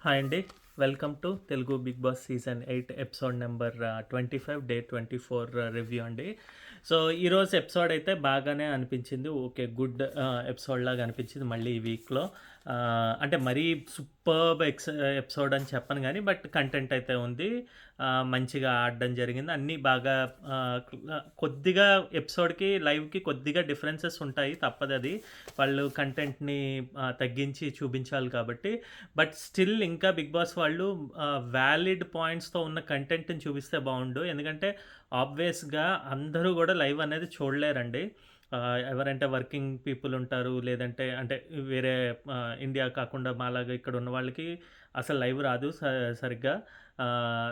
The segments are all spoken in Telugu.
హాయ్ అండి. Welcome to Telugu Bigg Boss season 8 episode number 25 day 24 review అండి. సో, ఈరోజు ఎపిసోడ్ అయితే బాగానే అనిపించింది. ఓకే. గుడ్ ఎపిసోడ్ లాగా అనిపించింది మళ్ళీ ఈ వీక్‌లో. అంటే మరీ సూపర్బ్ ఎపిసోడ్ అని చెప్పను గానీ, బట్ కంటెంట్ అయితే ఉంది. మంచిగా ఆడడం జరిగింది. అన్నీ బాగా కొద్దిగా ఎపిసోడ్‌కి, లైవ్‌కి కొద్దిగా డిఫరెన్సెస్ ఉంటాయి. తప్పదది. వాళ్ళు కంటెంట్‌ని తగ్గించి చూపించాలి కాబట్టి. బట్ స్టిల్ ఇంకా బిగ్ బాస్ వాళ్ళు వ్యాలిడ్ పాయింట్స్‌తో ఉన్న కంటెంట్‌ని చూపిస్తే బావుండు. ఎందుకంటే ఆబ్వియస్‌గా అందరూ గూడా లైవ్ అనేది చూడలేరండి. ఎవరంటే వర్కింగ్ పీపుల్ ఉంటారు. లేదంటే అంటే వేరే ఇండియా కాకుండా మాలాగా ఇక్కడ ఉన్న వాళ్ళకి అసలు లైవ్ రాదు సరిగ్గా.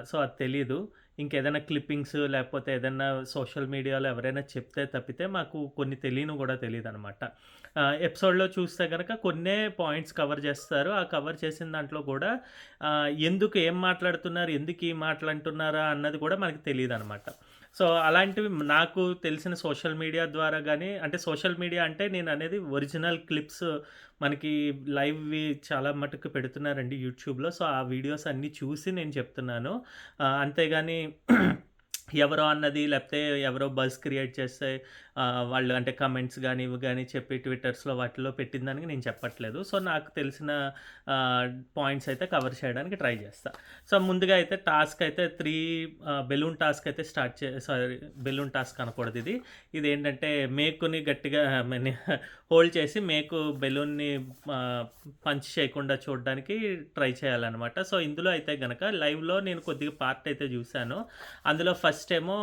సో, అది తెలీదు. ఇంకేదైనా క్లిప్పింగ్స్ లేకపోతే ఏదన్నా సోషల్ మీడియాలో ఎవరైనా చెప్తే తప్పితే మాకు కొన్ని తెలియనివి గూడా తెలీదనమాట. ఎపిసోడ్‌లో చూస్తే గనక కొన్నే పాయింట్స్ కవర్ చేస్తారు. ఆ కవర్ చేసిన దాంట్లో కూడా ఎందుకు ఏం మాట్లాడుతున్నారు? ఎందుకు ఈ మాటలంటున్నారా? అన్నది కూడా మనకు తెలీదనమాట. సో, అలాంటివి నాకు తెలిసిన సోషల్ మీడియా ద్వారా గానీ అంటే సోషల్ మీడియా అంటే నేననేది ఒరిజినల్ క్లిప్స్ మనకి లైవ్‌వి చాలా మటుకు పెడుతున్నారండి యూట్యూబ్‌లో. సో, ఆ వీడియోస్ అన్నీ చూసి నేను చెప్తున్నాను. అంతేగాని ఎవరో అన్నది లేకపోతే ఎవరో బజ్ క్రియేట్ చేస్తే వాళ్ళు అంటే కామెంట్స్ గానీ, ఇవి గానీ చెప్పి ట్విట్టర్స్‌లో వాటిలో పెట్టిన దానికి నేను చెప్పట్లేదు. సో, నాకు తెలిసిన పాయింట్స్ అయితే కవర్ చేయడానికి ట్రై చేస్తా. సో, ముందుగా అయితే టాస్క్ అయితే 3 బెలూన్ టాస్క్ అయితే సారీ, బెలూన్ టాస్క్ అనకూడదిది. ఇదేంటంటే మేకుని గట్టిగా ఐ మీన్ హోల్డ్ చేసి మేకు బెలూన్‌ని పంచ్ చేయకుండా చూడడానికి ట్రై చేయాలనమాట. సో, ఇందులో అయితే గనక లైవ్‌లో నేను కొద్దిగా పార్ట్ అయితే చూసాను. అందులో ఫస్ట్ ఏమో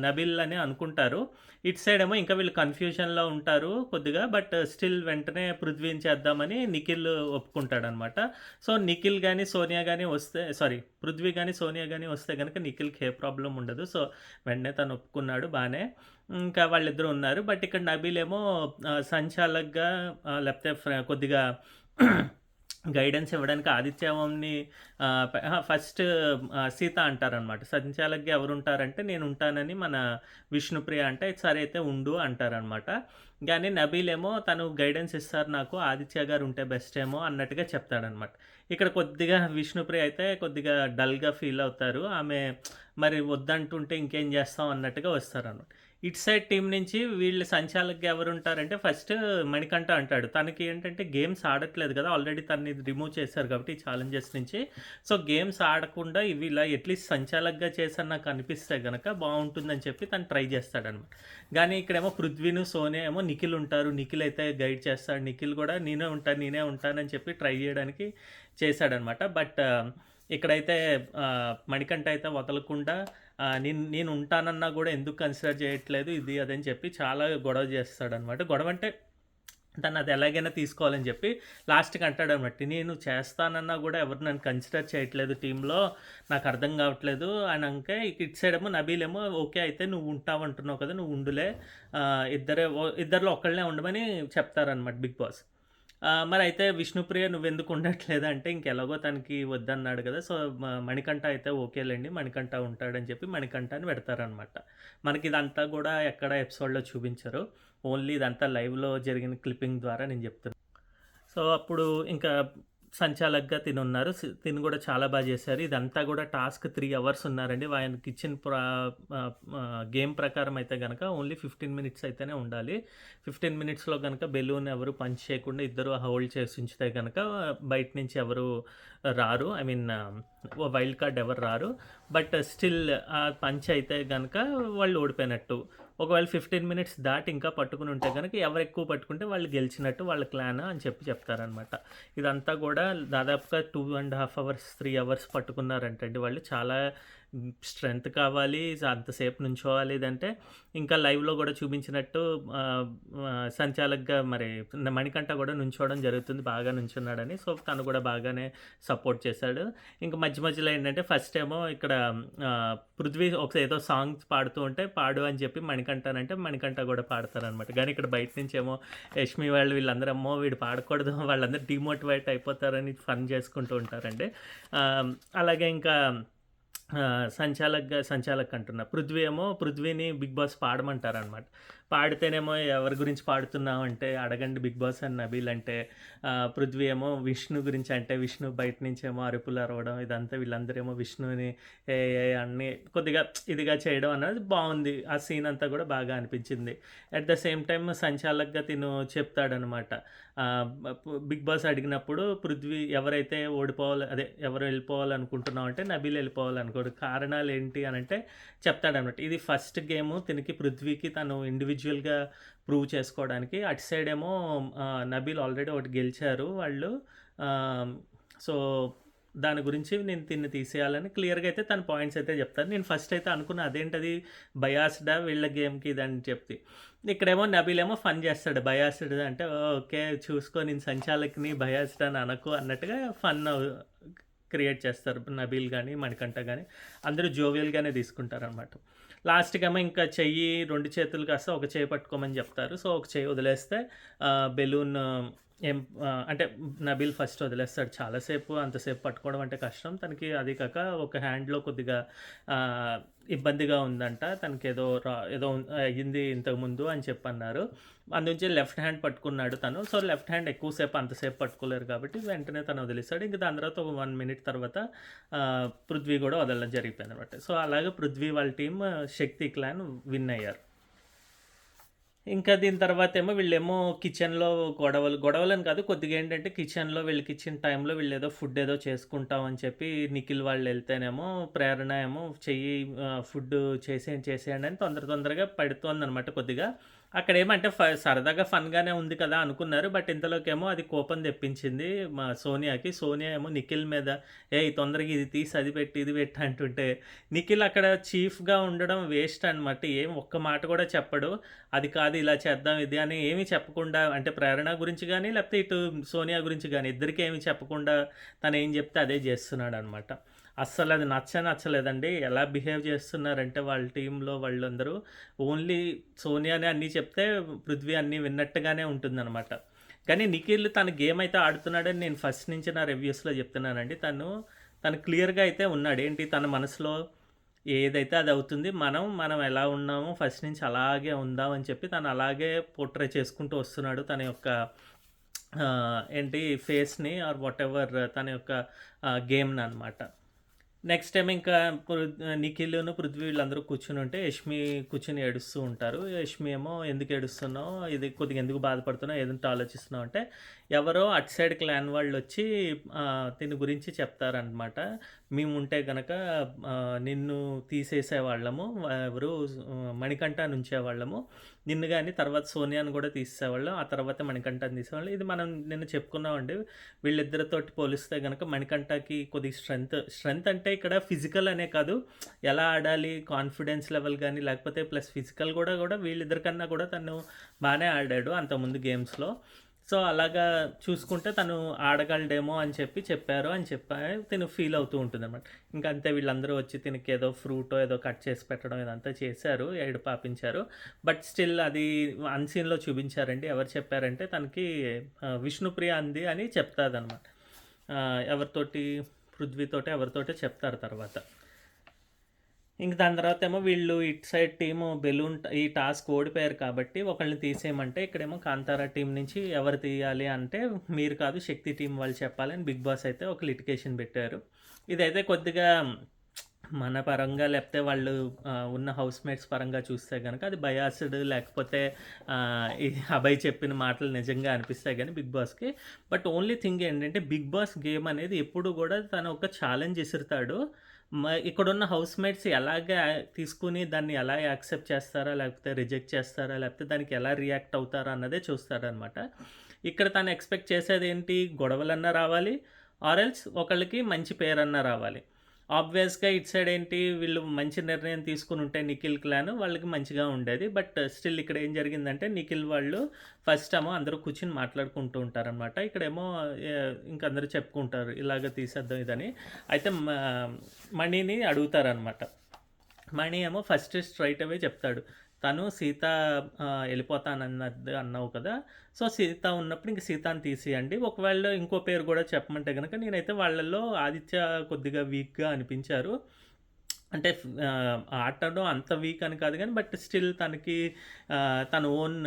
నబీల్ అని అనుకుంటారు. ఇటు సైడ్ ఏమో ఇంకా వీళ్ళు కన్‌ఫ్యూజన్‌లో ఉంటారు కొద్దిగా. బట్ స్టిల్ వెంటనే పృథ్వీని చేద్దామని నిఖిల్ ఒప్పుకుంటాడనమాట. సో, నిఖిల్ గాని, సోనియా గాని వస్తే సారీ, పృథ్వీ గాని, సోనియా గాని వస్తే గనక నిఖిల్‌కి ఏ ప్రాబ్లమ్ ఉండదు. సో, వెంటనే తను ఒప్పుకున్నాడు బానే. ఇంకా వాళ్ళిద్దరూ ఉన్నారు. బట్ ఇక్కడ నబీల్ ఏమో సంచాలక్‌గా లేకపోతే కొద్దిగా గైడెన్స్ ఇవ్వడానికి ఆదిత్య ఓంని ఫస్ట్ సీత అంటారనమాట. సంచాలక్‌గా ఎవరుంటారంటే నేనుంటానని మన విష్ణుప్రియ అంటే, సరే అయితే ఉండు అంటారనమాట. గానీ నబీల్ ఏమో తను గైడెన్స్ ఇస్తారు నాకు, ఆదిత్య గారు ఉంటే బెస్ట్ ఏమో అన్నట్టుగా చెప్తాడనమాట. ఇక్కడ కొద్దిగా విష్ణుప్రియ అయితే కొద్దిగా డల్‌గా ఫీల్ అవుతారు. ఆమె మరి వద్దంటుంటే ఇంకేం చేస్తాం అన్నట్టుగా వస్తారనమాట. ఇటు సైడ్ టీమ్ నుంచి వీళ్ళు సంచాలకుగా ఎవరుంటారంటే ఫస్ట్ మణికంఠ అంటాడు. తనకి ఏంటంటే గేమ్స్ ఆడట్లేదు కదా! ఆల్రెడీ తనని రిమూవ్ చేశారు కాబట్టి ఈ ఛాలెంజెస్ నుంచి. సో, గేమ్స్ ఆడకుండా ఇవి ఇలా అట్‌లీస్ట్ సంచాలకుగా చేశారు నాకు అనిపిస్తే గనక బావుంటుందని చెప్పి తను ట్రై చేస్తాడనమాట. గానీ ఇక్కడేమో పృథ్వీను, సోనియా ఏమో నిఖిల్ ఉంటారు. నిఖిల్ అయితే గైడ్ చేస్తాడు. నిఖిల్ కూడా నేనే ఉంటానని చెప్పి ట్రై చేయడానికి చేశాడనమాట. బట్ ఇక్కడైతే మణికంఠ అయితే వదలకుండా నేను ఉంటానన్నా కూడా ఎందుకు కన్సిడర్ చేయట్లేదు ఇది అదని చెప్పి చాలా గొడవ చేస్తాడనమాట. గొడవ అంటే తను అది ఎలాగైనా తీసుకోవాలని చెప్పి లాస్ట్‌కి అంటాడనమాట. నేను చేస్తానన్నా కూడా ఎవరు నన్ను కన్సిడర్ చేయట్లేదు టీమ్‌లో. నాకు అర్థం కావట్లేదు అనంటే ఇటు సైడ్ ఏమో నబీల్ ఏమో ఓకే. అయితే నువ్వు ఉంటావంటున్నావు కదా! నువ్వు ఉండులే. ఇద్దరిలో ఒకళ్ళనే ఉండమని చెప్తారనమాట బిగ్ బాస్. మరైతే విష్ణుప్రియ నువ్వెందుకు ఉండట్లేదంటే ఇంకెలాగో తనకి వద్దన్నాడు కదా! సో, మణికంఠ అయితే ఓకేలెండి. మణికంఠ ఉంటాడని చెప్పి మణికంఠని పెడతారనమాట. మనకిదంతా గూడా ఎక్కడ ఎపిసోడ్‌లో చూపించరు. ఓన్లీ ఇదంతా లైవ్‌లో జరిగిన క్లిప్పింగ్ ద్వారా నేను చెప్తున్నా. సో, అప్పుడు ఇంకా సంచాలక్‌గా తినున్నారు. తిను గూడా చాలా చేశారు. ఇదంతా గూడా టాస్క్ 3 అవర్స్ ఉన్నారండి. ఆయనకిచ్చిన గేమ్ ప్రకారం అయితే గనక ఓన్లీ 15 మినిట్స్ అయితేనే ఉండాలి. 15 మినిట్స్‌లో గనక బెలూన్ ఎవరు పంచ్ చేయకుండా ఇద్దరు హోల్డ్ చేసి ఉంచితే గనక బయట నుంచి ఎవరు రారు. ఐ మీన్ వైల్డ్ కార్డ్ ఎవరు రారు. బట్ స్టిల్ పంచ్ అయితే గనక వాళ్ళు ఓడిపోయినట్టు. ఒకవేళ 15 మినిట్స్ దాటి ఇంకా పట్టుకుని ఉంటే గనక ఎవరెక్కువ పట్టుకుంటే వాళ్ళు గెలిచినట్టు వాళ్ళ క్లాన్ అని చెప్పి చెప్తారనమాట. ఇదంతా గూడా దాదాపుగా 2½ అవర్స్, 3 అవర్స్ పట్టుకున్నారంటండి వాళ్ళు. చాలా స్ట్రెంత్ కావాలి. అంతసేపు నుంచోవాలి. ఇదంటే ఇంకా లైవ్‌లో గూడా చూపించినట్టు సంచాలక్‌గా మరి మణికంఠ గూడా నుంచోవడం జరుగుతుంది. బాగా నుంచున్నాడని. సో, తను గూడా బాగానే సపోర్ట్ చేశాడు. ఇంక మధ్య మధ్యలో ఏంటంటే ఫస్ట్ ఏమో ఇక్కడ పృథ్వీ ఏదో సాంగ్స్ పాడుతూ ఉంటే పాడు అని చెప్పి మణికంఠనంటే మణికంఠ గూడా పాడతారనమాట. గానీ ఇక్కడ బయట నుంచేమో యష్మి వాళ్ళు వీళ్ళందరూ అమ్మో వీడు పాడకూడదు వాళ్ళందరూ డీమోటివేట్ అయిపోతారని ఫన్ చేసుకుంటూ ఉంటారండి. అలాగే ఇంకా సంచాలక్ అంటున్నా. పృథ్వీని బిగ్ బాస్ పాడమంటారనమాట. పాడితేనేమో ఎవరి గురించి పాడుతున్నావు అంటే అడగండి బిగ్ బాస్ అని నబీల్ అంటే, పృథ్వీ ఏమో విష్ణు గురించి అంటే విష్ణు బయట నుంచేమో అరుపులు అరవడం ఇదంతా వీళ్ళందరేమో విష్ణుని ఏ ఏ అన్నీ కొద్దిగా ఇదిగా చేయడం అన్నది బాగుంది. ఆ సీన్ అంతా కూడా బాగా అనిపించింది. అట్ ద సేమ్ టైమ్ సంచాలక్‌గా తిను చెప్తాడనమాట. బిగ్ బాస్ అడిగినప్పుడు పృథ్వీ ఎవరైతే ఓడిపోవాలి అదే ఎవరు వెళ్ళిపోవాలనుకుంటున్నావు అంటే నబీల్ వెళ్ళిపోవాలనుకోడు. కారణాలు ఏంటి అనంటే చెప్తాడనమాట. ఇది ఫస్ట్ గేము తినికి పృథ్వీకి తను ఇండివిజువల్‌గా ప్రూవ్ చేసుకోవడానికి. అటు సైడ్ ఏమో నబీల్ ఆల్రెడీ ఒకటి గెలిచారు వాళ్ళు. ఆహ్, సో, దాని గురించి నేను తిన్ని తీసేయాలని క్లియర్‌గా అయితే తన పాయింట్స్ అయితే చెప్తాను. నేను ఫస్ట్ అయితే అనుకున్నా అదేంటది బయాస్డా వీళ్ళ గేమ్‌కి ఇదని చెప్పి. ఇక్కడేమో నబీల్ ఏమో ఫన్ చేస్తాడు. బయాస్డ్ అంటే ఓకే చూసుకో నేను సంచాలక్‌ని బయాస్డ్ అని అనకు అన్నట్టుగా ఫన్ క్రియేట్ చేస్తారు. నబీల్ గానీ, మణికంఠ గానీ అందరూ జోవియల్‌గానే తీసుకుంటారనమాట. లాస్ట్‌కేమో ఇంకా చెయ్యి 2 చేతులు కాస్త ఒక చెయ్యి పట్టుకోమని చెప్తారు. సో, ఒక చెయ్యి వదిలేస్తే బెలూన్ ఏం అంటే నబీల్ ఫస్ట్ వదిలేస్తాడు. చాలాసేపు అంతసేపు పట్టుకోవడం అంటే కష్టం. తనకి అది కాక ఒక హ్యాండ్‌లో కొద్దిగా ఆహ్, ఇబ్బందిగా ఉందంట. తనకేదో ఏదో అయ్యింది ఇంతకుముందు అని చెప్పన్నారు. అందుంచి లెఫ్ట్ హ్యాండ్ పట్టుకున్నాడు తను. సో, లెఫ్ట్ హ్యాండ్ ఎక్కువసేపు అంతసేపు పట్టుకోలేరు కాబట్టి వెంటనే తను వదిలేసాడు. ఇంక దాని తర్వాత ఒక 1 మినిట్ తర్వాత పృథ్వీ కూడా వదలడం జరిగిపోయిందనమాట. సో, అలాగే పృథ్వీ వాళ్ళ టీమ్ శక్తి క్లాన్ విన్ అయ్యారు. ఇంకా దీని తర్వాతేమో వీళ్ళేమో కిచెన్‌లో గొడవలని కాదు కొద్దిగా ఏంటంటే కిచెన్‌లో వీళ్ళకి ఇచ్చిన టైంలో వీళ్ళేదో ఫుడ్ ఏదో చేసుకుంటాం అని చెప్పి నిఖిల్ వాళ్ళెళ్తేనేమో ప్రేరణ ఏమో చెయ్యి ఫుడ్డు చేసేయండి అని తొందరగా పెడుతోందనమాట కొద్దిగా. అక్కడేమంటే సరదాగా ఫన్‌గానే ఉంది కదా అనుకున్నారు. బట్ ఇంతలోకేమో అది కోపం తెప్పించింది మా సోనియాకి. సోనియా ఏమో నిఖిల్ మీద ఏయ్! తొందరగా ఇది తీసి అది పెట్టి, ఇది పెట్టు అంటుంటే నిఖిల్ అక్కడ చీఫ్‌గా ఉండడం వేస్ట్ అనమాట. ఏం ఒక్క మాట కూడా చెప్పడు. అది కాదు ఇలా చేద్దాం ఇది అని ఏమీ చెప్పకుండా అంటే ప్రేరణ గురించి గానీ, లేకపోతే ఇటు సోనియా గురించి గానీ ఇద్దరికీ ఏమి చెప్పకుండా తనేం చెప్తే అదే చేస్తున్నాడనమాట. అస్సలది నచ్చలేదండి. ఎలా బిహేవ్ చేస్తున్నారంటే వాళ్ళ టీమ్‌లో వాళ్ళందరూ ఓన్లీ సోనియానే అన్నీ చెప్తే పృథ్వీ అన్నీ విన్నట్టుగానే ఉంటుందనమాట. కానీ నిఖిల్ తన గేమ్ అయితే ఆడుతున్నాడని నేను ఫస్ట్ నుంచి నా రివ్యూస్‌లో చెప్తున్నానండి. తను క్లియర్‌గా అయితే ఉన్నాడు. ఏంటి తన మనసులో ఏదైతే అది అవుతుంది. మనం ఎలా ఉన్నామో ఫస్ట్ నుంచి అలాగే ఉందాం అని చెప్పి తను అలాగే పోర్ట్రే చేసుకుంటూ వస్తున్నాడు. తన యొక్క ఏంటి ఫేస్‌ని ఆర్ వాటెవర్ తన యొక్క గేమ్‌ననమాట. నెక్స్ట్ టైమ్ ఇంకా నిఖిల్‌ను, పృథ్వీ వీళ్ళందరూ కూర్చొనుంటే యష్మి కూర్చొని ఏడుస్తూ ఉంటారు. యష్మి ఏమో ఎందుకు ఏడుస్తున్నావు? ఇది కొద్దిగా ఎందుకు బాధపడుతున్నావు? ఏదంటే ఆలోచిస్తున్నావు అంటే, ఎవరో అటు సైడ్ క్లాన్ వాళ్ళొచ్చి దీని గురించి చెప్తారనమాట. మేముంటే గనక నిన్ను తీసేసేవాళ్ళము. ఎవరు మణికంఠని ఉంచేవాళ్ళము. నిన్ను గాని తర్వాత సోనియాని కూడా తీసేసేవాళ్ళం. ఆ తర్వాత మణికంఠని తీసేవాళ్ళం. ఇది మనం నిన్న చెప్పుకున్నామండి. వీళ్ళిద్దరితోటి పోలిస్తే గనక మణికంఠకి కొద్దిగా స్ట్రెంత్ అంటే ఇక్కడ ఫిజికల్ అనే కాదు, ఎలా ఆడాలి కాన్ఫిడెన్స్ లెవెల్ కానీ లేకపోతే ప్లస్ ఫిజికల్ కూడా వీళ్ళిద్దరికన్నా కూడా తను బాగానే ఆడాడు అంతకుముందు గేమ్స్‌లో. సో, అలాగా చూసుకుంటే తను ఆడగలడేమో అని చెప్పారు అని తిను ఫీల్ అవుతూ ఉంటుందనమాట. ఇంక అంతే వీళ్ళందరూ వచ్చి తినకి ఏదో ఫ్రూటో ఏదో కట్ చేసి పెట్టడం ఇదంతా చేశారు. పాపించారు. బట్ స్టిల్ అది అన్‌సీన్‌లో చూపించారండి. ఎవరు చెప్పారంటే తనకి విష్ణుప్రియ అంది అని చెప్తాదనమాట. ఎవరితోటి పృథ్వీతోటో ఎవరితోటో చెప్తారు తర్వాత. ఇంక దాని తర్వాత ఏమో వీళ్ళు ఇటు సైడ్ టీము ఈ టాస్క్ ఓడిపోయారు కాబట్టి ఒకళ్ళని తీసేయమంటే ఇక్కడేమో కాంతారా టీం నుంచి ఎవరు తీయాలి అంటే మీరు కాదు శక్తి టీం వాళ్ళు చెప్పాలని బిగ్ బాస్ అయితే ఒక లిటిగేషన్ పెట్టారు. ఇదైతే కొద్దిగా మన పరంగా లేకపోతే వాళ్ళు ఉన్న హౌస్‌మేట్స్ పరంగా చూస్తే గనక అది బయాస్డ్ లేకపోతే ఈ అభయ్ చెప్పిన మాటలు నిజంగా అనిపిస్తాయి గానీ బిగ్ బాస్‌కి. బట్ ఓన్లీ థింగ్ ఏంటంటే బిగ్ బాస్ గేమ్ అనేది ఎప్పుడు కూడా తను ఒక ఛాలెంజ్ ఇసురుతాడు. ఇక్కడున్న హౌస్‌మేట్స్ ఎలాగా తీసుకొని దాన్ని ఎలా యాక్సెప్ట్ చేస్తారా? లేకపోతే రిజెక్ట్ చేస్తారా? లేకపోతే దానికి ఎలా రియాక్ట్ అవుతారా? అన్నదే చూస్తారనమాట. ఇక్కడ తను ఎక్స్‌పెక్ట్ చేసేదేంటి? గొడవలన్నా రావాలి ఆర్ ఎల్స్ ఒకళ్ళకి మంచి పేరన్నా రావాలి. ఆబ్వియస్‌గా ఇటు సైడ్ ఏంటి వీళ్ళు మంచి నిర్ణయం తీసుకొని ఉంటే నిఖిల్ క్లాన్ వాళ్ళకి మంచిగా ఉండేది. బట్ స్టిల్ ఇక్కడ ఏం జరిగిందంటే నిఖిల్ వాళ్ళు ఫస్ట్ ఏమో అందరూ కూర్చొని మాట్లాడుకుంటూ ఉంటారనమాట. ఇక్కడేమో ఇంక అందరూ చెప్పుకుంటారు ఇలాగ తీసేద్దాం ఇదని. అయితే మణిని అడుగుతారనమాట. మణి ఏమో ఫస్ట్ స్ట్రైట్ అవే చెప్తాడు. తను సీత వెళ్ళిపోతానన్నది అన్నావు కదా! సో, సీత ఉన్నప్పుడు ఇంక సీతని తీసేయండి. ఒకవేళ ఇంకో పేరు కూడా చెప్పమంటే గనక నేనైతే వాళ్ళల్లో ఆదిత్య కొద్దిగా వీక్‌గా అనిపించారు. అంటే ఆటలో అంత వీక్ అని కాదు గానీ, బట్ స్టిల్ తనకి తన ఓన్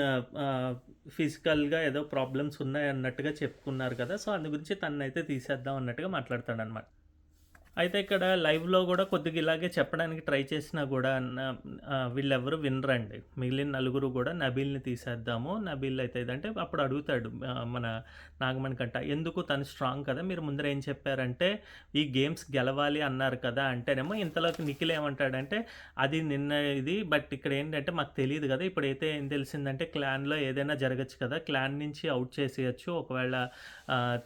ఫిజికల్‌గా ఏదో ప్రాబ్లమ్స్ ఉన్నాయన్నట్టుగా చెప్పుకున్నారు కదా! సో, అందు గురించి తననైతే తీసేద్దాం అన్నట్టుగా మాట్లాడతాడనమాట. అయితే ఇక్కడ లైవ్‌లో గూడా కొద్దిగా ఇలాగే చెప్పడానికి ట్రై చేసినా గూడా వీళ్ళెవ్వరు వినరండి. మిగిలిన నలుగురు గూడా నబీల్‌ని తీసేద్దాము. నబీల్ అయితే ఇదంటే అప్పుడు అడుగుతాడు మన నాగమణికంట, ఎందుకు తను స్ట్రాంగ్ కదా! మీరు ముందర ఏం చెప్పారంటే, ఈ గేమ్స్ గెలవాలి అన్నారు కదా! అంటేనేమో ఇంతలోకి నిఖిల్ ఏమంటాడంటే, అది నిన్న ఇది బట్ ఇక్కడేంటంటే మాకు తెలీదు గదా! ఇప్పుడైతే ఏం తెలిసిందంటే క్లాన్‌లో ఏదైనా జరగొచ్చు కదా! క్లాన్ నుంచి ఔట్ చేసేయొచ్చు. ఒకవేళ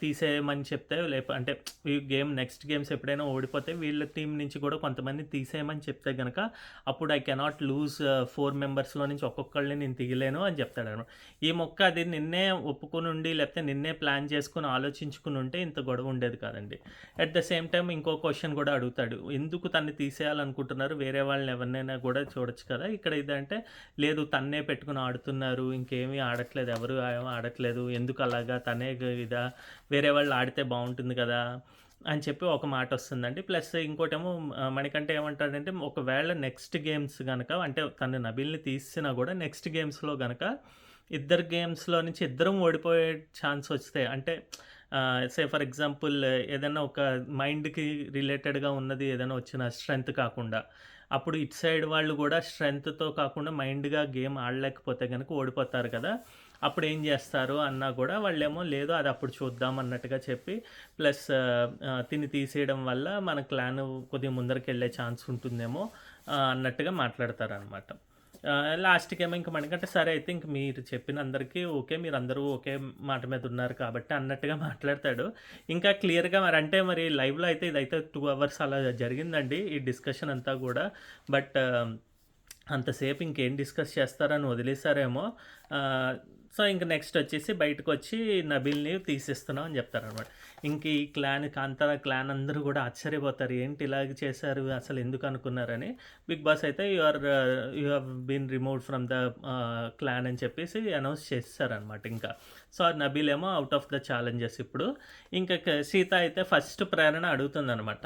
తీసేయమని చెప్తే అంటే ఈ నెక్స్ట్ గేమ్స్ ఎప్పుడైనా ఓడిపోతే వీళ్ళ టీం నుంచి కూడా కొంతమందిని తీసేయమని చెప్తే గనక అప్పుడు ఐ కెనాట్ లూజ్ 4 మెంబర్స్‌లో నుంచి ఒక్కొక్కళ్ళని నేను తీయలేను అని చెప్తాడనమాట. ఈ మొక్క అది నిన్నే ఒప్పుకొనుండి లేకపోతే నిన్నే ప్లాన్ చేసుకొని ఆలోచించుకుని ఉంటే ఇంత గొడవ ఉండేది కాదండి. అట్ ద సేమ్ టైమ్ ఇంకో క్వెషన్ కూడా అడుగుతాడు. ఎందుకు తన్ని తీసేయాలనుకుంటున్నారు? వేరే వాళ్ళని ఎవరినైనా కూడా చూడొచ్చు కదా! ఇక్కడ ఇదంటే లేదు తన్నే పెట్టుకొని ఆడుతున్నారు. ఇంకేమీ ఆడట్లేదు. ఎవరు ఆడట్లేదు. ఎందుకు అలాగా? తనే ఇదా? వేరే వాళ్ళు ఆడితే బావుంటుంది కదా! అని చెప్పి ఒక మాటొస్తుందండి. ప్లస్ ఇంకోటేమో మణికంఠ ఏమంటాడంటే, ఒకవేళ నెక్స్ట్ గేమ్స్ గనక అంటే తను నబీల్‌ని తీసినా గూడా నెక్స్ట్ గేమ్స్‌లో గనక ఇద్దరు గేమ్స్‌లో నుంచి ఇద్దరం ఓడిపోయే ఛాన్స్ వస్తే అంటే సే ఫర్ ఎగ్జాంపుల్ ఏదన్నా ఒక మైండ్‌కి రిలేటెడ్‌గా ఉన్నది ఏదైనా వచ్చిన స్ట్రెంత్ కాకుండా, అప్పుడు ఇటు సైడ్ వాళ్ళు గూడా స్ట్రెంత్‌తో కాకుండా మైండ్‌గా గేమ్ ఆడలేకపోతే గనక ఓడిపోతారు కదా! అప్పుడేం జేస్తారు అన్నా గూడా వాళ్ళేమో లేదు అది అప్పుడు చూద్దాం అన్నట్టుగా చెప్పి ప్లస్ తిని తీసేయడం వల్ల మన క్లాను కొద్దిగా ముందరికెళ్ళే ఛాన్స్ ఉంటుందేమో అన్నట్టుగా మాట్లాడతారనమాట. లాస్ట్‌కేమో ఇంక మణికంఠ సరే అయితే ఇంక మీరు చెప్పిన అందరికీ ఓకే. మీరందరూ ఒకే మాట మీద ఉన్నారు కాబట్టి అన్నట్టుగా మాట్లాడతాడు. ఇంకా క్లియర్‌గా మరంటే మరి లైవ్‌లో అయితే ఇదైతే 2 అవర్స్ అలా జరిగిందండి ఈ డిస్కషన్ అంతా గూడా. బట్ అంతసేపు ఇంకేం డిస్కస్ చేస్తారని వదిలేసారేమో. ఆహ్, సో, ఇంక నెక్స్ట్ వచ్చేసి బయటకొచ్చి నబీల్‌ని తీసేస్తున్నాం అని చెప్తారనమాట. ఇంక ఈ కాంతార క్లాన్ అందరూ గూడా ఆశ్చర్యపోతారు. ఏంటి ఇలాగ చేశారు? అసలు ఎందుకు అనుకున్నారని. బిగ్ బాస్ అయితే you have been removed from the clan అని చెప్పేసి అనౌన్స్ చేసేసారనమాట ఇంకా. సో, నబీల్ ఏమో ఔట్ ఆఫ్ ద ఛాలెంజెస్ ఇప్పుడు. ఇంక సీత అయితే ఫస్ట్ ప్రేరణ అడుగుతుందనమాట.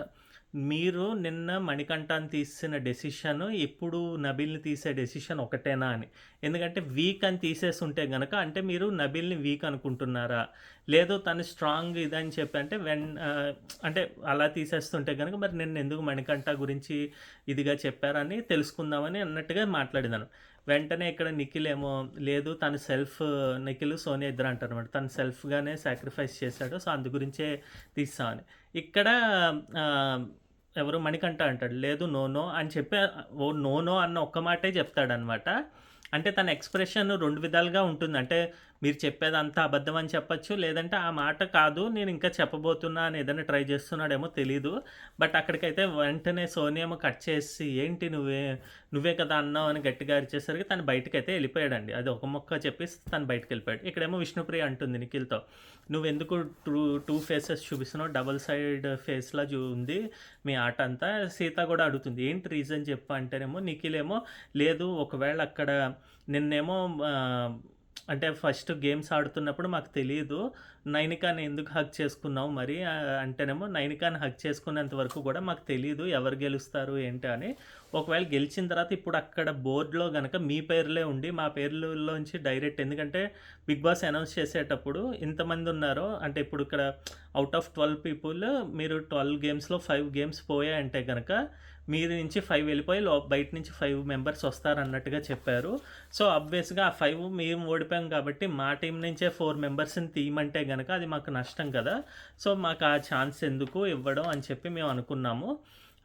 మీరు నిన్న మణికంఠని తీసిన డెసిషన్, ఇప్పుడు నబీల్‌ని తీసే డెసిషన్ ఒకటేనా అని. ఎందుకంటే వీక్ అని తీసేసుంటే గనక అంటే మీరు నబీల్‌ని వీక్ అనుకుంటున్నారా? లేదు తను స్ట్రాంగ్ ఇదని చెప్పి అంటే అంటే అలా తీసేస్తుంటే గనక మరి నిన్నెందుకు మణికంఠ గురించి ఇదిగా చెప్పారని తెలుసుకుందామని అన్నట్టుగా మాట్లాడిందను. వెంటనే ఇక్కడ నిఖిల్ ఏమో లేదు తను నిఖిల్, సోనియా ఇద్దరు అంటారనమాట. తను సెల్ఫ్‌గానే సాక్రిఫైస్ చేశాడు. సో, అందు గురించే తీసామని. ఇక్కడ ఎవరు మణికంఠ అంటాడు. లేదు నో, నో అని చెప్పి నో, నో అన్న ఒక్క మాటే చెప్తాడనమాట. అంటే తన ఎక్స్‌ప్రెషన్ 2 విధాలుగా ఉంటుంది. అంటే మీరు చెప్పేదంతా అబద్ధం అని చెప్పొచ్చు. లేదంటే ఆ మాట కాదు నేను ఇంకా చెప్పబోతున్నా అని ఏదైనా ట్రై చేస్తున్నాడేమో తెలీదు. బట్ అక్కడికైతే వెంటనే సోనియామో కట్ చేసి ఏంటి నువ్వే కదా అన్నావు అని గట్టిగా అరిచేసరికి తను బయటకైతే వెళ్ళిపోయాడండి. అది ఒక ముక్క చెప్పేసి తను బయటకెళ్ళిపోయాడు. ఇక్కడేమో విష్ణుప్రియ అంటుంది నిఖిల్‌తో. నువ్వెందుకు టూ ఫేసెస్ చూపిస్తున్నావు? డబుల్ సైడ్ ఫేస్‌లా ఉంది మీ ఆట అంతా. సీత కూడా అడుగుతుంది. ఏంటి రీజన్ చెప్పు అంటేనేమో నిఖిల్ ఏమో లేదు ఒకవేళ అక్కడ నిన్నేమో అంటే ఫస్ట్ గేమ్స్ ఆడుతున్నప్పుడు మాకు తెలీదు. నైనికాని ఎందుకు హగ్ చేసుకున్నావు మరి అంటేనేమో నైనికాని హగ్ చేసుకునేంత వరకు కూడా మాకు తెలీదు ఎవరు గెలుస్తారు ఏంటి అని. ఒకవేళ గెలిచిన తర్వాత ఇప్పుడు అక్కడ బోర్డ్‌లో గనక మీ పేర్లే ఉండి మా పేర్లలోంచి డైరెక్ట్ ఎందుకంటే బిగ్ బాస్ అనౌన్స్ చేసేటప్పుడు ఇంతమంది ఉన్నారో అంటే ఇప్పుడు ఇక్కడ ఔట్ ఆఫ్ 12 పీపుల్ మీరు 12 గేమ్స్‌లో 5 గేమ్స్ పోయాయంటే గనక మీరు నుంచి 5 వెళ్ళిపోయి బయట నుంచి 5 మెంబర్స్ వస్తారన్నట్టుగా చెప్పారు. సో, ఆబ్వియస్‌గా ఆ 5 మేము ఓడిపోయాం కాబట్టి మా టీం నుంచే 4 మెంబర్స్‌ని తీయమంటే గనక అది మాకు నష్టం కదా! సో, మాకు ఆ ఛాన్స్ ఎందుకు ఇవ్వడం అని చెప్పి మేము అనుకున్నాము.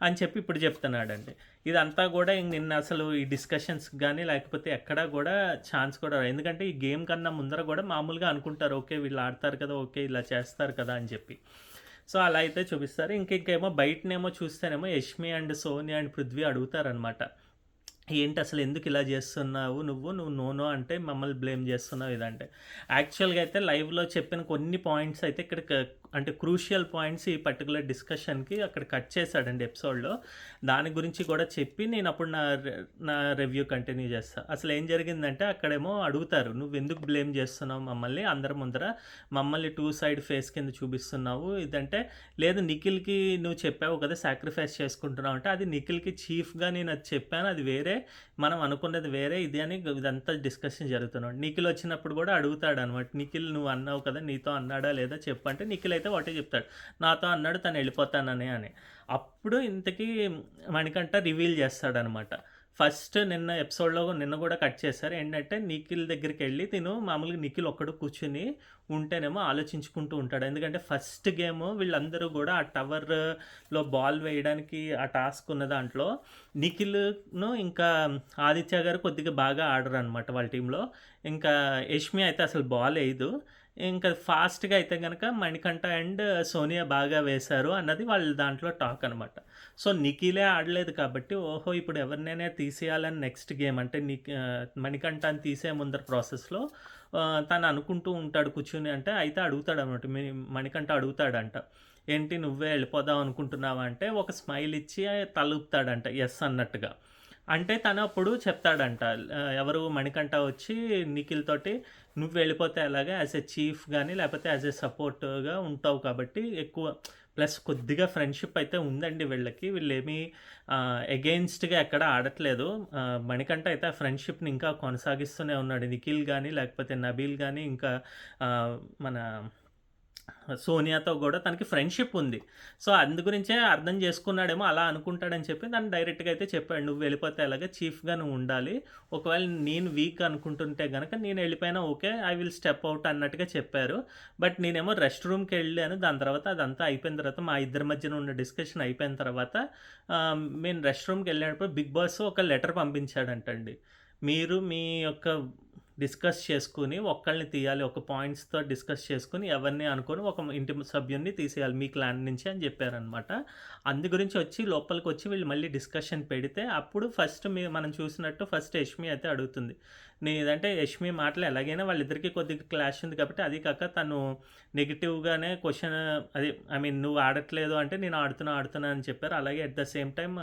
అని చెప్పి ఇప్పుడు చెప్తున్నాడండి. ఇదంతా గూడా నిన్న అసలు ఈ డిస్కషన్స్‌కి గాని లేకపోతే ఎక్కడా గూడా ఛాన్స్ కూడా ఎందుకంటే ఈ గేమ్ కన్నా ముందర గూడా మామూలుగా అనుకుంటారు. ఓకే. వీళ్ళు ఆడతారు కదా! ఓకే. ఇలా చేస్తారు కదా! అని చెప్పి. సో, అలా అయితే చూపిస్తారు. ఇంకేమో బయటనేమో చూస్తేనేమో యష్మి అండ్ సోనియా అండ్ పృథ్వీ అడుగుతారనమాట. ఏంటి అసలు ఎందుకు ఇలా చేస్తున్నావు నువ్వు నో, నో అంటే మమ్మల్ని బ్లేమ్ చేస్తున్నావు ఇదంటే. యాక్చువల్‌గా అయితే లైవ్‌లో చెప్పిన కొన్ని పాయింట్స్ అయితే ఇక్కడ అంటే క్రూషియల్ పాయింట్స్ ఈ పర్టికులర్ డిస్కషన్‌కి అక్కడ కట్ చేశాడండి ఎపిసోడ్‌లో. దాని గురించి కూడా చెప్పి నేనప్పుడు నా రివ్యూ కంటిన్యూ చేస్తా. అసలేం జరిగిందంటే అక్కడేమో అడుగుతారు, "నువ్వెందుకు బ్లేమ్ చేస్తున్నావు మమ్మల్ని? అందరి ముందర మమ్మల్ని టూ సైడ్ ఫేస్ కింద చూపిస్తున్నావు." ఇదంటే, లేదు నిఖిల్‌కి నువ్వు చెప్పావు కదా సాక్రిఫైస్ చేసుకుంటున్నావు అంటే, అది నిఖిల్‌కి చీఫ్‌గా నేను అది చెప్పాను. అది వేరే, మనం అనుకున్నది వేరే ఇది అని ఇదంతా డిస్కషన్ జరుగుతున్నాడు. నిఖిల్ వచ్చినప్పుడు కూడా అడుగుతాడనమాట. నిఖిల్ నువ్వు అన్నావు కదా, నీతో అన్నాడా లేదా చెప్పు అంటే, నిఖిల్ అయితే ఒకటే చెప్తాడు, నాతో అన్నాడు తను వెళ్ళిపోతానని అని. అప్పుడు ఇంతకీ మణికంఠ రివీల్ చేస్తాడనమాట. ఫస్ట్ నిన్న ఎపిసోడ్‌లో నిన్న కూడా కట్ చేశారు. ఏంటంటే నిఖిల్ దగ్గరికి వెళ్ళి తిను మామూలుగా నిఖిల్ ఒక్కడు కూర్చుని ఉంటేనేమో ఆలోచించుకుంటూ ఉంటాడు. ఎందుకంటే ఫస్ట్ గేమ్ వీళ్ళందరూ కూడా ఆ టవర్‌లో బాల్ వేయడానికి ఆ టాస్క్ ఉన్న దాంట్లో నిఖిల్‌ను ఇంకా ఆదిత్య గారు కొద్దిగా బాగా ఆడరనమాట వాళ్ళ టీంలో. ఇంకా యష్మి అయితే అసలు బాల్ వేయదు. ఇంకా ఫాస్ట్‌గా అయితే గనక మణికంఠ అండ్ సోనియా బాగా వేశారు అన్నది వాళ్ళ దాంట్లో టాక్ అనమాట. సో, నిఖిలే ఆడలేదు కాబట్టి, ఓహో! ఇప్పుడు ఎవరినైనా తీసేయాలని నెక్స్ట్ గేమ్ అంటే మణికంఠని తీసే ముందర ప్రాసెస్‌లో తను అనుకుంటూ ఉంటాడు కూర్చొని. అంటే అయితే అడుగుతాడనమాట. మణికంఠ అడుగుతాడంట, "ఏంటి నువ్వే వెళ్ళిపోదాం అనుకుంటున్నావా?" అంటే ఒక స్మైల్ ఇచ్చి తలూపుతాడంట యెస్ అన్నట్టుగా. అంటే తను అప్పుడు చెప్తాడంట, ఎవరు మణికంఠ వచ్చి నిఖిల్ తోటి, "నువ్వు వెళ్ళిపోతే ఎలాగా యాజ్ ఎ చీఫ్ గానీ, లేకపోతే యాజ్ ఎ సపోర్ట్‌గా ఉంటావు కాబట్టి ఎక్కువ." ప్లస్ కొద్దిగా ఫ్రెండ్‌షిప్ అయితే ఉందండి వీళ్ళకి. వీళ్ళేమీ ఎగెయిన్స్ట్‌గా ఎక్కడ ఆడట్లేదు. మణికంఠ అయితే ఆ ఫ్రెండ్‌షిప్‌ని ఇంకా కొనసాగిస్తూనే ఉన్నాడు. నిఖిల్ గానీ, లేకపోతే నబీల్ గానీ, ఇంకా మన సోనియాతో గూడా తనకి ఫ్రెండ్‌షిప్ ఉంది. సో, అందు గురించే అర్థం చేసుకున్నాడేమో, అలా అనుకుంటాడని చెప్పి తను డైరెక్ట్‌గా అయితే చెప్పాడు. "నువ్వు వెళ్ళిపోతే ఎలాగా చీఫ్‌గా నువ్వు ఉండాలి. ఒకవేళ నేను వీక్ అనుకుంటుంటే గనక నేను వెళ్ళిపోయినా okay. I will step out" అన్నట్టుగా చెప్పారు. బట్ నేనేమో రెస్ట్ రూమ్‌కెళ్ళాను. దాని తర్వాత అదంతా అయిపోయిన తర్వాత మా ఇద్దరి మధ్యన ఉన్న డిస్కషన్ అయిపోయిన తర్వాత నేను రెస్ట్ రూమ్‌కెళ్ళినప్పుడు బిగ్ బాస్ ఒక లెటర్ పంపించాడంటండి. మీరు మీ యొక్క డిస్కస్ చేసుకొని ఒక్కళ్ళని తీయాలి. ఒక పాయింట్స్‌తో డిస్కస్ చేసుకొని ఎవరిని అనుకోని ఒక ఇంటి సభ్యుడిని తీసేయాలి మీ క్లాన్ నుంచి అని చెప్పారనమాట. అందు గురించి వచ్చి లోపలికొచ్చి వీళ్ళు మళ్ళీ డిస్కషన్ పెడితే అప్పుడు ఫస్ట్ మనం చూసినట్టు ఫస్ట్ యష్మి అయితే అడుగుతుంది. నీదంటే యష్మి మాటలు ఎలాగైనా వాళ్ళిద్దరికీ కొద్దిగా క్లాష్ ఉంది కాబట్టి, అది కాక తను నెగెటివ్‌గానే క్వెషన్ అదే ఐ మీన్ నువ్వు ఆడట్లేదు అంటే నేను ఆడుతున్నా అని చెప్పారు. అలాగే at the same time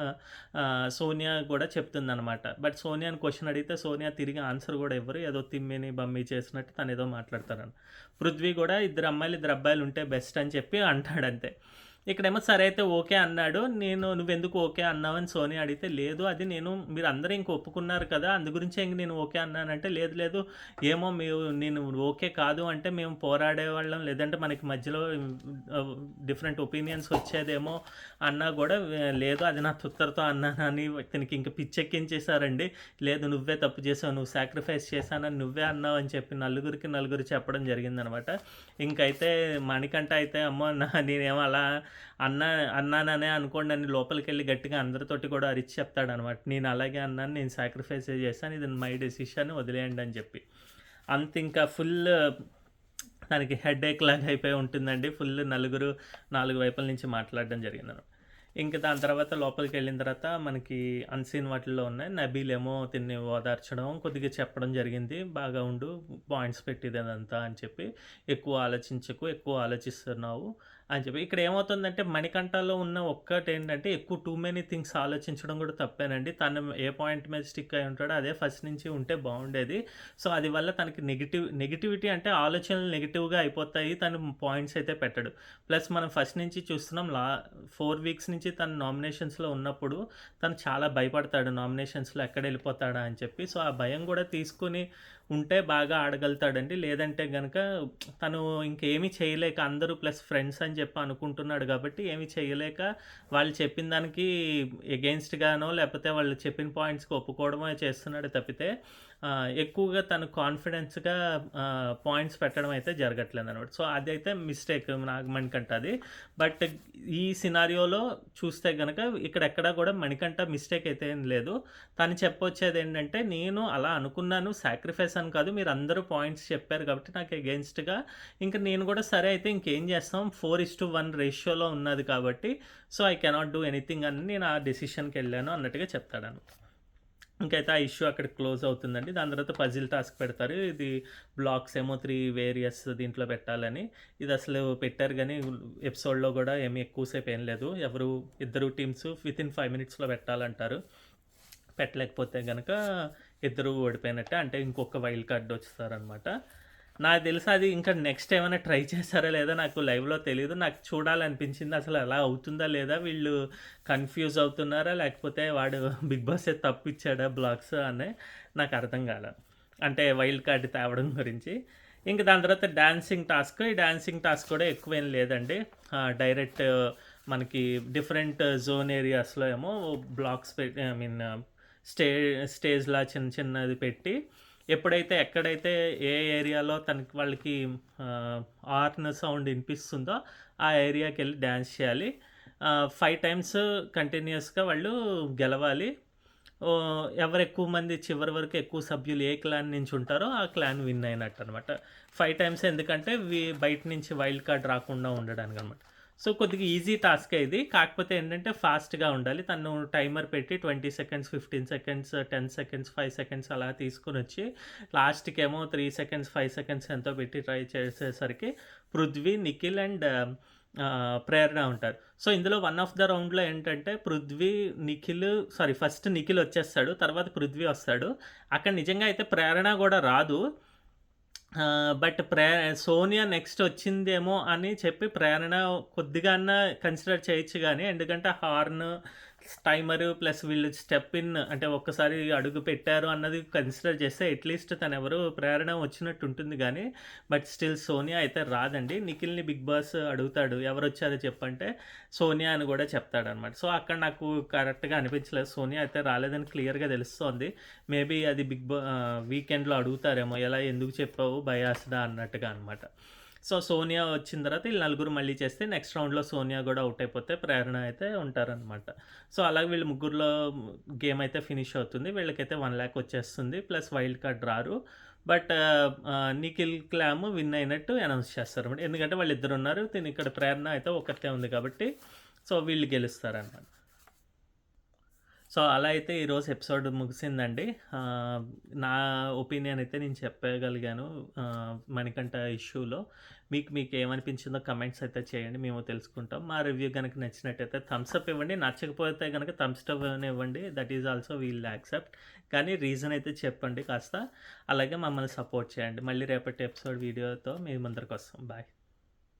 Sonia కూడా చెప్తుందనమాట. బట్ సోనియాని క్వెషన్ అడిగితే సోనియా తిరిగి ఆన్సర్ కూడా ఇవ్వరు. ఏదో తిమ్మిని బమ్మి చేసినట్టు తనేదో మాట్లాడతారని. పృథ్వీ కూడా ఇద్దరు అమ్మాయిలు ఇద్దరు అబ్బాయిలు ఉంటే బెస్ట్ అని చెప్పి అంటాడంతే. ఇక్కడేమో సరే అయితే ఓకే అన్నాడు. నువ్వెందుకు ఓకే అన్నావని సోనియా అడిగితే, లేదు అది మీరందరూ ఇంక ఒప్పుకున్నారు కదా, అందు గురించే ఇంక నేను ఓకే అన్నానంటే, లేదు లేదు ఏమో నేను ఓకే కాదు అంటే మేము పోరాడేవాళ్ళం, లేదంటే మనకి మధ్యలో డిఫరెంట్ ఒపీనియన్స్ వచ్చేదేమో అన్నా కూడా, లేదు అది నా తుత్తరతో అన్నానని ఇతనికి ఇంక పిచ్చెక్కించేశారండి. లేదు నువ్వే తప్పు చేసావు, నువ్వు సాక్రిఫైస్ చేశానని నువ్వే అన్నావు అని చెప్పి నలుగురు చెప్పడం జరిగిందనమాట. ఇంకైతే మణికంఠ అయితే అమ్మో నేనేమో అలా అన్నాననే అనుకోండి అని లోపలికెళ్ళి గట్టిగా అందరితోటి కూడా అరిచి చెప్తాడనమాట. నేను అలాగే అన్నాను, నేను సాక్రిఫైస్ చేశాను, ఇది మై డెసిషన్ వదిలేయండి అని చెప్పి. అంత ఇంకా ఫుల్ తనకి హెడేక్ లాగా అయిపోయి ఉంటుందండి. ఫుల్ నాలుగు వైపుల నుంచి మాట్లాడడం జరిగిందనమాట. ఇంక దాని తర్వాత లోపలికెళ్ళిన తర్వాత మనకి అన్‌సీన్ వాటిల్లో ఉన్నాయి. నబీల్ ఏమో తిన్ని ఓదార్చడం, కొద్దిగా చెప్పడం జరిగింది. బాగా ఉండు, పాయింట్స్ పెట్టిదదంతా అని చెప్పి. ఎక్కువ ఆలోచించకు, ఎక్కువ ఆలోచిస్తున్నావు అని చెప్పి. ఇక్కడ ఏమవుతుందంటే మణికంఠలో ఉన్న ఒక్కటేంటంటే ఎక్కువ టూ మెనీ థింగ్స్ ఆలోచించడం కూడా తప్పేనండి. తను ఏ పాయింట్ మీద స్టిక్ అయి ఉంటాడో అదే ఫస్ట్ నుంచి ఉంటే బాగుండేది. సో, అది వల్ల తనకి నెగటివిటీ అంటే ఆలోచనలు నెగెటివ్‌గా అయిపోతాయి. తను పాయింట్స్ అయితే పెట్టడు. ప్లస్ మనం ఫస్ట్ నుంచి చూస్తున్నాం 4 వీక్స్ నుంచి తను నామినేషన్స్‌లో ఉన్నప్పుడు తను చాలా భయపడతాడు. నామినేషన్స్‌లో ఎక్కడెళ్ళిపోతాడా అని చెప్పి. సో, ఆ భయం కూడా తీసుకొని ఉంటే బాగా ఆడగలుగుతాడండి. లేదంటే గనక తను ఇంకేమీ చేయలేక అందరూ ప్లస్ ఫ్రెండ్స్ అని చెప్పి అనుకుంటున్నాడు కాబట్టి ఏమీ చేయలేక వాళ్ళు చెప్పిన దానికి ఎగెయిన్స్ట్‌గానో లేకపోతే వాళ్ళు చెప్పిన పాయింట్స్‌కి ఒప్పుకోవడమో చేస్తున్నాడే తప్పితే ఎక్కువగా తను కాన్ఫిడెన్స్‌గా పాయింట్స్ పెట్టడం అయితే జరగట్లేదనమాట. సో, అదైతే మిస్టేక్ మణికంఠ అది. బట్ ఈ సినారియోలో చూస్తే గనక ఇక్కడెక్కడా కూడా మణికంఠ మిస్టేక్ అయితే ఏం లేదు. తను చెప్పొచ్చేదేంటంటే, నేను అలా అనుకున్నాను, సాక్రిఫైస్ అని కాదు, మీరందరూ పాయింట్స్ చెప్పారు కాబట్టి నాకు ఎగెయిన్స్ట్‌గా ఇంక నేను కూడా సరే అయితే ఇంకేం చేస్తాం 4:1 రేషియోలో ఉన్నది కాబట్టి, so, I cannot do anything అని నేను ఆ డెసిషన్‌కెళ్ళాను అన్నట్టుగా చెప్తాడనమాట. ఇంకైతే ఆ ఇష్యూ అక్కడ క్లోజ్ అవుతుందండి. దాని తర్వాత పజిల్ టాస్క్ పెడతారు. ఇది బ్లాక్స్ ఏమో 3 వేరియస్ దీంట్లో పెట్టాలని. ఇది అసలు పెట్టారు గానీ ఎపిసోడ్‌లో గూడా ఏమి ఎక్కువ సేపు ఏం లేదు. ఇద్దరు టీమ్స్ వితిన్ 5 మినిట్స్‌లో పెట్టాలంటారు. పెట్టలేకపోతే గనక ఇద్దరు ఓడిపోయినట్టే. అంటే ఇంకొక వైల్డ్ కార్డ్ వస్తారనమాట. నాకు తెలిసి అది ఇంకా నెక్స్ట్ ఏమైనా ట్రై చేశారా లేదా నాకు లైవ్‌లో తెలీదు. నాకు చూడాలనిపించింది అసలు అలా అవుతుందా లేదా? వీళ్ళు కన్‌ఫ్యూజ్ అవుతున్నారా? లేకపోతే వాడు బిగ్ బాసే తప్పిచ్చాడా బ్లాక్స్ అని నాకు అర్థం కాలే. అంటే వైల్డ్ కార్డ్ తేవడం గురించి. ఇంక దాని తర్వాత డాన్సింగ్ టాస్క్. ఈ డాన్సింగ్ టాస్క్ కూడా ఎక్కువేం లేదండి. డైరెక్ట్ మనకి డిఫరెంట్ జోన్ ఏరియాస్‌లో ఏమో బ్లాక్స్ పెట్టి ఐ మీన్ స్టేజ్‌లా చిన్నది పెట్టి ఎక్కడైతే ఏ ఏరియాలో వాళ్ళకి హార్న్ సౌండ్ వినిపిస్తుందో ఆ ఏరియాకెళ్ళి డ్యాన్స్ చేయాలి. 5 టైమ్స్ కంటిన్యూయస్‌గా వాళ్ళు గెలవాలి. ఎవరు ఎక్కువ మంది చివరి వరకు ఎక్కువ సభ్యులు ఏ క్లాన్ నుంచి ఉంటారో ఆ క్లాన్ విన్ అయినట్టనమాట. 5 టైమ్స్ ఎందుకంటే బయట నుంచి వైల్డ్ కార్డ్ రాకుండా ఉండడానికనమాట. సో, కొద్దిగా ఈజీ టాస్కే ఇది. కాకపోతే ఏంటంటే ఫాస్ట్‌గా ఉండాలి. తను టైమర్ పెట్టి 20 సెకండ్స్, 15 సెకండ్స్, 10 సెకండ్స్, 5 సెకండ్స్ అలా తీసుకొనొచ్చి లాస్ట్‌కేమో 3 సెకండ్స్, 5 సెకండ్స్ ఎంతో పెట్టి ట్రై చేసేసరికి పృథ్వీ, నిఖిల్ అండ్ ప్రేరణ ఉంటారు. సో, ఇందులో వన్ ఆఫ్ ద రౌండ్‌లో ఏంటంటే ఫస్ట్ నిఖిల్ వచ్చేస్తాడు. తర్వాత పృథ్వీ వస్తాడు. అక్కడ నిజంగా అయితే ప్రేరణ గూడా రాదు. బట్ సోనియా నెక్స్ట్ వచ్చిందేమో అని చెప్పి ప్రేరణ కొద్దిగా అన్నా కన్సిడర్ చేయొచ్చు గానీ, ఎందుకంటే హార్న్, టైమరు ప్లస్ వీళ్ళు స్టెప్ ఇన్ అంటే ఒక్కసారి అడుగు పెట్టారు అన్నది కన్సిడర్ చేస్తే అట్లీస్ట్ తనెవరు ప్రేరణ వచ్చినట్టు ఉంటుంది గానీ, బట్ స్టిల్ సోనియా అయితే రాదండి. నిఖిల్‌ని బిగ్ బాస్ అడుగుతాడు, ఎవరొచ్చారో చెప్పంటే సోనియా అని కూడా చెప్తాడనమాట. సో, అక్కడ నాకు కరెక్ట్‌గా అనిపించలేదు. సోనియా అయితే రాలేదని క్లియర్‌గా తెలుస్తోంది. మేబీ అది వీకెండ్‌లో అడుగుతారేమో, ఎందుకు చెప్పావు బయాస్‌డా అన్నట్టుగా అనమాట. సో, సోనియా వచ్చిన తర్వాత వీళ్ళు నలుగురు మళ్ళీ చేస్తే నెక్స్ట్ రౌండ్‌లో సోనియా గూడా ఔట్ అయిపోతే ప్రేరణ అయితే ఉంటారనమాట. సో, అలాగే వీళ్ళు ముగ్గురిలో గేమ్ అయితే ఫినిష్ అవుతుంది. వీళ్ళకైతే 1,00,000 వచ్చేస్తుంది. ప్లస్ వైల్డ్ కార్డ్ రారు. బట్ నిఖిల్ క్లామ్ విన్ అయినట్టు అనౌన్స్ చేస్తారనమాట. ఎందుకంటే వాళ్ళిద్దరున్నారు. ఇక్కడ ప్రేరణ అయితే ఒక్కతే ఉంది కాబట్టి సో, వీళ్ళు గెలుస్తారనమాట. సో, అలా అయితే ఈరోజు ఎపిసోడ్ ముగిసిందండి. నా ఒపీనియన్ అయితే నేను చెప్పగలిగాను మణికంఠ ఇష్యూలో. మీకు ఏమనిపించిందో కమెంట్స్ అయితే చేయండి. మేము తెలుసుకుంటాం. మా రివ్యూ గనక నచ్చినట్టయితే థమ్స్ అప్ ఇవ్వండి. నచ్చకపోతే గనక థమ్స్ డౌన్ ఇవ్వండి. That is also we'll accept. కానీ రీజన్ అయితే చెప్పండి కాస్త. అలాగే మమ్మల్ని సపోర్ట్ చేయండి. మళ్ళీ రేపటి ఎపిసోడ్ వీడియోతో మీ ముందరికి వస్తాం. బాయ్.